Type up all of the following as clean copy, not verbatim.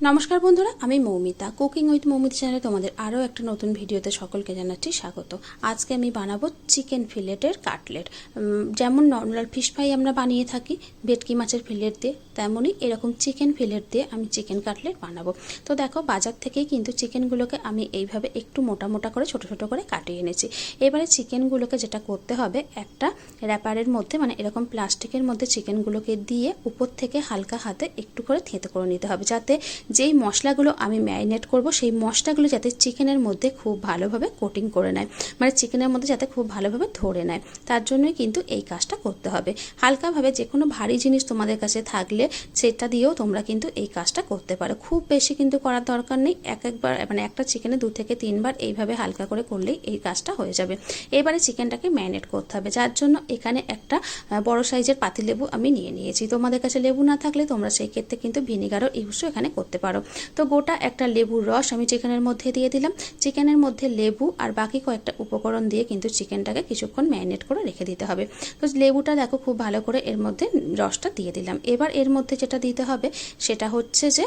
নমস্কার বন্ধুরা, আমি মৌমিতা। কুকিং উইথ মৌমিতা চ্যানেলে তোমাদের আরও একটা নতুন ভিডিওতে সকলকে জানাচ্ছি স্বাগত। আজকে আমি বানাবো চিকেন ফিলেটের কাটলেট। যেমন নর্মাল ফিশ ফ্রাই আমরা বানিয়ে থাকি ভেটকি মাছের ফিলেট দিয়ে, তেমনই এরকম চিকেন ফিলেট দিয়ে আমি চিকেন কাটলেট বানাবো। তো দেখো, বাজার থেকেই কিন্তু চিকেনগুলোকে আমি এইভাবে একটু মোটা মোটা করে ছোট ছোট করে কাটিয়ে এনেছি। এবারে চিকেনগুলোকে যেটা করতে হবে, একটা র্যাপারের মধ্যে মানে এরকম প্লাস্টিকের মধ্যে চিকেনগুলোকে দিয়ে উপর থেকে হালকা হাতে একটু করে থেঁতে করে নিতে হবে, যাতে যেই মশলাগুলো আমি ম্যারিনেট করব সেই মশলাগুলো যাতে চিকেনের মধ্যে খুব ভালোভাবে কোটিং করে নেয়, মানে চিকেনের মধ্যে যাতে খুব ভালোভাবে ধরে নেয়। তার জন্যই কিন্তু এই কাজটা করতে হবে। হালকাভাবে যে কোনো ভারী জিনিস তোমাদের কাছে থাকলে সেটা দিয়েও তোমরা কিন্তু এই কাজটা করতে পারো। খুব বেশি কিন্তু করার দরকার নেই, একবার মানে একটা চিকেনে 2 থেকে 3 বার এইভাবে হালকা করে করলেই এই কাজটা হয়ে যাবে। এবারে চিকেনটাকে ম্যারিনেট করতে হবে, যার জন্য এখানে একটা বড় সাইজের পাতিলেবু আমি নিয়ে নিয়েছি। তোমাদের কাছে লেবু না থাকলে তোমরা সেই ক্ষেত্রে কিন্তু ভিনিগারও ইউজও এখানে করতে পারো। তো গোটা একটা লেবুর রস আমি চিকেনের মধ্যে দিয়ে দিলাম। চিকেনের মধ্যে লেবু আর বাকি কয়েকটা উপকরণ দিয়ে কিন্তু চিকেনটাকে কিছুক্ষণ ম্যারিনেট করে রেখে দিতে হবে। তো লেবুটা দেখো খুব ভালো করে এর মধ্যে রসটা দিয়ে দিলাম। এবার এর মধ্যে যেটা দিতে হবে সেটা হচ্ছে যে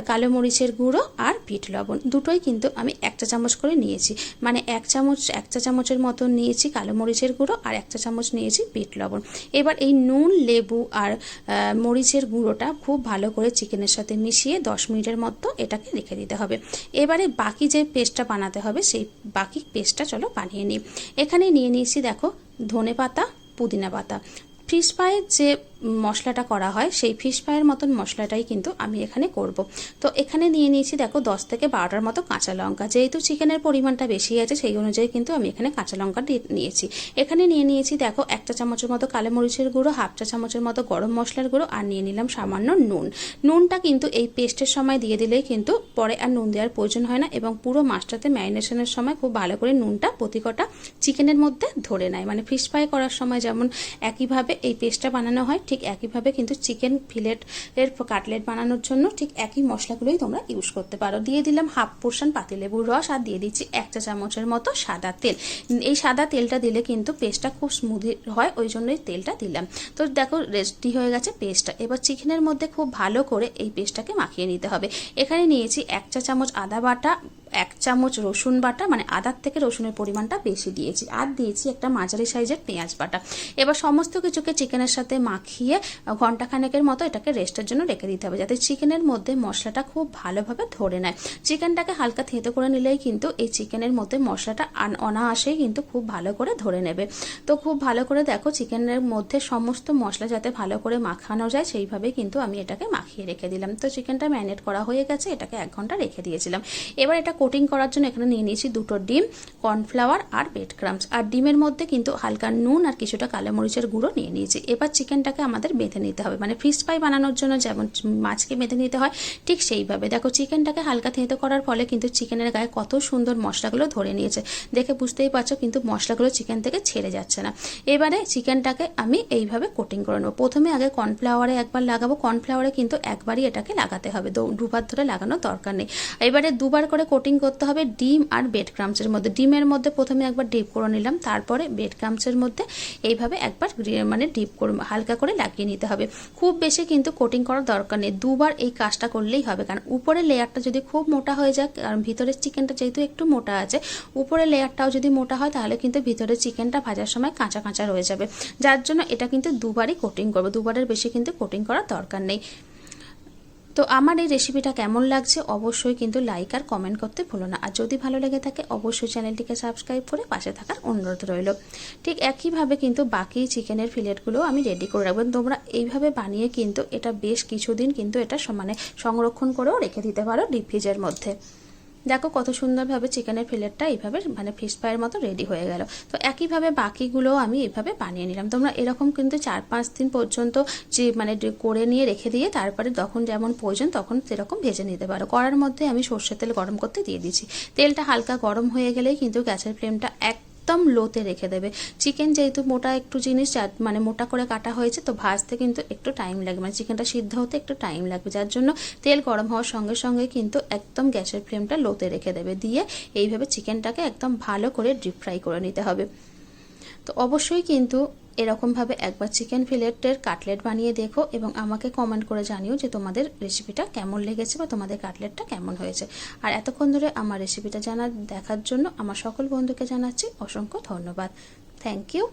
কালো মরিচের গুঁড়ো আর বিট লবণ, দুটোই কিন্তু আমি 1 চা চামচ করে নিয়েছি। মানে 1 চা চামচের মতো নিয়েছি কালো মরিচের গুঁড়ো আর 1 চা চামচ নিয়েছি বিট লবণ। এবার এই নুন, লেবু আর মরিচের গুঁড়োটা খুব ভালো করে চিকেনের সাথে মিশিয়ে 10 মিনিটের মতো এটাকে রেখে দিতে হবে। এবারে বাকি যে পেস্টটা বানাতে হবে সেই বাকি পেস্টটা চলো বানিয়ে নিই। এখানে নিয়ে নিয়েছি দেখো ধনে পাতা, পুদিনা পাতা। ফিশ ফ্রাইয়ের যে মশলাটা করা হয় সেই ফিশ ফ্রাইয়ের মতন মশলাটাই কিন্তু আমি এখানে করব। তো এখানে নিয়ে নিয়েছি দেখো 10 থেকে 12টার মতো কাঁচা লঙ্কা। যেহেতু চিকেনের পরিমাণটা বেশি আছে সেই অনুযায়ী কিন্তু আমি এখানে কাঁচা লঙ্কা নিয়েছি। এখানে নিয়ে নিয়েছি দেখো 1 চা চামচের মতো কালো মরিচের গুঁড়ো, 1/2 চা চামচের মতো গরম মশলার গুঁড়ো আর নিয়ে নিলাম সামান্য নুন। নুনটা কিন্তু এই পেস্টের সময় দিয়ে দিলেই কিন্তু পরে আর নুন দেওয়ার প্রয়োজন হয় না, এবং পুরো মাছটাতে ম্যারিনেশনের সময় খুব ভালো করে নুনটা প্রতিকটা চিকেনের মধ্যে ধরে নেয়। মানে ফিশ ফ্রাই করার সময় যেমন একইভাবে এই পেস্টটা বানানো হয়, ঠিক একইভাবে কিন্তু চিকেন ফিলেটের কাটলেট বানানোর জন্য ঠিক একই মশলাগুলোই তোমরা ইউজ করতে পারো। দিয়ে দিলাম 1/2 পোর্শন পাতিলেবুর রস আর দিয়ে দিচ্ছি 1 চা চামচের মতো সাদা তেল। এই সাদা তেলটা দিলে কিন্তু পেস্টটা খুব স্মুথ হয়, ওই জন্যই তেলটা দিলাম। তো দেখো রেডি হয়ে গেছে পেস্টটা। এবার চিকেনের মধ্যে খুব ভালো করে এই পেস্টটাকে মাখিয়ে নিতে হবে। এখানে নিয়েছি 1 চা চামচ আদা বাটা, 1 চামচ রসুন বাটা, মানে আদার থেকে রসুনের পরিমাণটা বেশি দিয়েছি, আর দিয়েছি একটা মাঝারি সাইজের পেঁয়াজ বাটা। এবার সমস্ত কিছুকে চিকেনের সাথে মাখিয়ে ঘন্টাখানেকের মতো এটাকে রেস্টের জন্য রেখে দিতে হবে, যাতে চিকেনের মধ্যে মশলাটা খুব ভালোভাবে ধরে নেয়। চিকেনটাকে হালকা থেঁতো করে নিলেই কিন্তু এই চিকেনের মধ্যে মশলাটা অনায়াসেই কিন্তু খুব ভালো করে ধরে নেবে। তো খুব ভালো করে দেখো চিকেনের মধ্যে সমস্ত মশলা যাতে ভালো করে মাখানো যায় সেইভাবে কিন্তু আমি এটাকে মাখিয়ে রেখে দিলাম। তো চিকেনটা ম্যারিনেট করা হয়ে গেছে, এটাকে 1 ঘন্টা রেখে দিয়েছিলাম। এবার এটা কোটিং করার জন্য এখানে নিয়ে নিয়েছি 2টো ডিম, কর্নফ্লাওয়ার আর ব্রেড ক্রাম্বস, আর ডিমের মধ্যে কিন্তু হালকা নুন আর কিছুটা কালো মরিচের গুঁড়ো নিয়ে নিয়েছি। এবার চিকেনটাকে আমাদের বেঁধে নিতে হবে, মানে ফিশ ফ্রাই বানানোর জন্য যেমন মাছকে বেঁধে নিতে হয় ঠিক সেইভাবে। দেখো চিকেনটাকে হালকা থেঁতো করার ফলে কিন্তু চিকেনের গায়ে কত সুন্দর মশলাগুলো ধরে নিয়েছে, দেখে বুঝতেই পারছো কিন্তু মশলাগুলো চিকেন থেকে ছেড়ে যাচ্ছে না। এবারে চিকেনটাকে আমি এইভাবে কোটিং করে নেবো। প্রথমে আগে কর্নফ্লাওয়ারে একবার লাগাবো, কর্নফ্লাওয়ারে কিন্তু একবারই এটাকে লাগাতে হবে, দুবার ধরে লাগানোর দরকার নেই। এবারে দুবার করে কোটিং করতে হবে ডিম আর ব্রেড ক্রাম্বসের মধ্যে। ডিমের মধ্যে প্রথমে একবার ডিপ করে নিলাম, তারপরে ব্রেড ক্রাম্বসের মধ্যে এইভাবে একবার মানে ডিপ করে হালকা করে লাগিয়ে নিতে হবে। খুব বেশি কিন্তু কোটিং করার দরকার নেই, দুবার এই কাজটা করলেই হবে। কারণ উপরের লেয়ারটা যদি খুব মোটা হয়ে যায়, কারণ ভিতরের চিকেনটা যেহেতু একটু মোটা আছে, উপরের লেয়ারটাও যদি মোটা হয় তাহলে কিন্তু ভিতরের চিকেনটা ভাজার সময় কাঁচা কাঁচা রয়ে যাবে। যার জন্য এটা কিন্তু দুবারই কোটিং করবো, দুবারের বেশি কিন্তু কোটিং করার দরকার নেই। তো আমার এই রেসিপিটা কেমন লাগছে অবশ্যই কিন্তু লাইক আর কমেন্ট করতে ভুলো না, আর যদি ভালো লেগে থাকে অবশ্যই চ্যানেলটিকে সাবস্ক্রাইব করে পাশে থাকার অনুরোধ রইল। ঠিক একইভাবে কিন্তু বাকি চিকেনের ফিলেটগুলো আমি রেডি করে রাখবো। তোমরা এইভাবে বানিয়ে কিন্তু এটা বেশ কিছুদিন কিন্তু এটা মানে সংরক্ষণ করেও রেখে দিতে পারো ডিপ ফ্রিজের মধ্যে। দেখো কত সুন্দরভাবে চিকেনের ফিলেটটা এইভাবে মানে ফিশ ফ্রাইয়ের মতো রেডি হয়ে গেল। তো একইভাবে বাকিগুলোও আমি এইভাবে বানিয়ে নিলাম। তোমরা এরকম কিন্তু 4-5 দিন পর্যন্ত যে মানে করে নিয়ে রেখে দিয়ে তারপরে যখন যেমন প্রয়োজন তখন সেরকম ভেজে নিতে পারো। কড়ার মধ্যে আমি সর্ষের তেল গরম করতে দিয়ে দিচ্ছি। তেলটা হালকা গরম হয়ে গেলেই কিন্তু গ্যাসের ফ্লেমটা একদম লোতে রেখে দেবে। চিকেন যেহেতু মোটা একটু জিনিস, মানে মোটা করে কাটা হয়েছে, তো ভাজতে কিন্তু একটু টাইম লাগবে, মানে চিকেনটা সিদ্ধ হতে একটু টাইম লাগবে। যার জন্য তেল গরম হওয়ার সঙ্গে সঙ্গে কিন্তু একদম গ্যাসের ফ্লেমটা লোতে রেখে দেবে, দিয়ে এইভাবে চিকেনটাকে একদম ভালো করে ডিপ ফ্রাই করে নিতে হবে। তো অবশ্যই কিন্তু এরকমভাবে একবার চিকেন ফিলেটের কাটলেট বানিয়ে দেখো এবং আমাকে কমেন্ট করে জানিও যে তোমাদের রেসিপিটা কেমন লেগেছে বা তোমাদের কাটলেটটা কেমন হয়েছে। আর এতক্ষণ ধরে আমার রেসিপিটা দেখার জন্য আমার সকল বন্ধুকে জানাচ্ছি অসংখ্য ধন্যবাদ। Thank you.